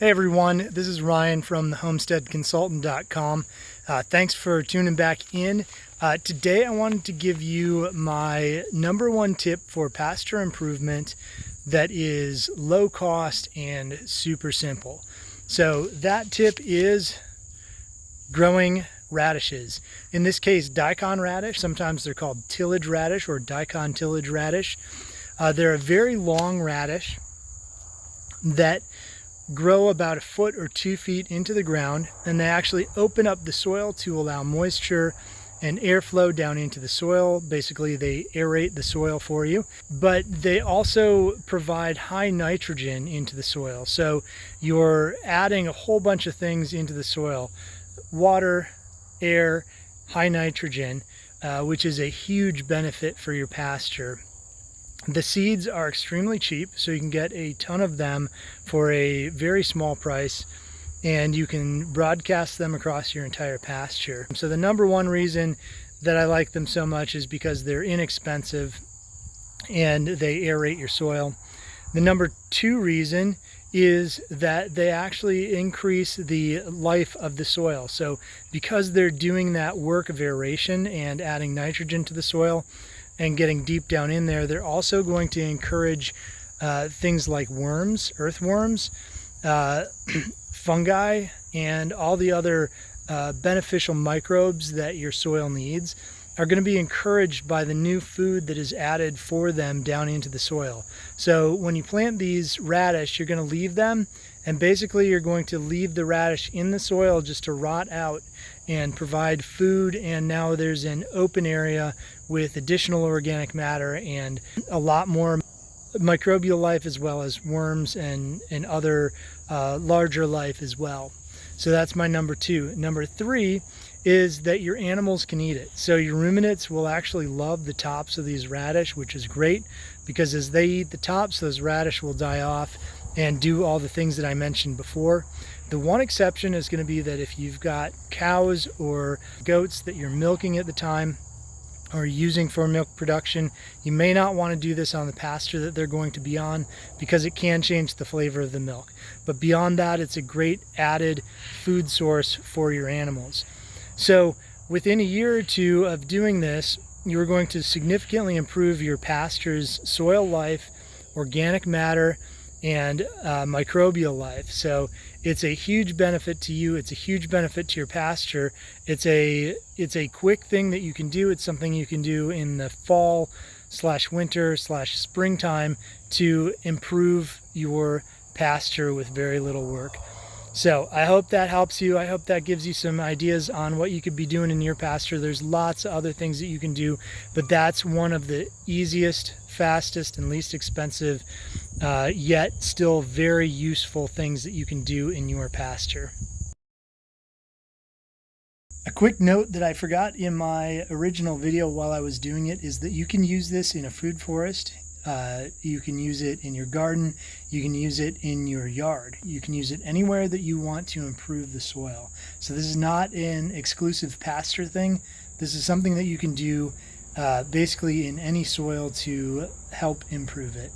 Hey everyone, this is Ryan from the homesteadconsultant.com. Thanks for tuning back in. Today I wanted to give you my number one tip for pasture improvement that is low cost and super simple. So that tip is growing radishes. In this case, Diakon radish. Sometimes they're called tillage radish or Diakon tillage radish. They're a very long radish that grow about 1 foot or 2 feet into the ground, and they actually open up the soil to allow moisture and airflow down into the soil. Basically, they aerate the soil for you, but they also provide high nitrogen into the soil. So you're adding a whole bunch of things into the soil: water, air, high nitrogen, which is a huge benefit for your pasture. The seeds are extremely cheap, so you can get a ton of them for a very small price, and you can broadcast them across your entire pasture. So the number one reason that I like them so much is because they're inexpensive and they aerate your soil. The number two reason is that they actually increase the life of the soil. So because they're doing that work of aeration and adding nitrogen to the soil and getting deep down in there, they're also going to encourage things like worms, earthworms, fungi, and all the other beneficial microbes that your soil needs are going to be encouraged by the new food that is added for them down into the soil. So when you plant these radish, you're going to leave them, and basically you're going to leave the radish in the soil just to rot out and provide food, and now there's an open area with additional organic matter and a lot more microbial life, as well as worms and other larger life as well. So that's my number two. Number three is that your animals can eat it. So your ruminants will actually love the tops of these radish, which is great, because as they eat the tops, those radish will die off and do all the things that I mentioned before. The one exception is going to be that if you've got cows or goats that you're milking at the time or using for milk production, you may not want to do this on the pasture that they're going to be on, because it can change the flavor of the milk. But beyond that, it's a great added food source for your animals. So within a year or two of doing this, you're going to significantly improve your pasture's soil life, organic matter, and microbial life. So it's a huge benefit to you. It's a huge benefit to your pasture. It's a quick thing that you can do. It's something you can do in the fall / winter / springtime to improve your pasture with very little work. So I hope that helps you. I hope that gives you some ideas on what you could be doing in your pasture. There's lots of other things that you can do, but that's one of the easiest, fastest, and least expensive, yet still very useful things that you can do in your pasture. A quick note that I forgot in my original video while I was doing it is that you can use this in a food forest. You can use it in your garden. You can use it in your yard. You can use it anywhere that you want to improve the soil. So this is not an exclusive pasture thing. This is something that you can do basically in any soil to help improve it.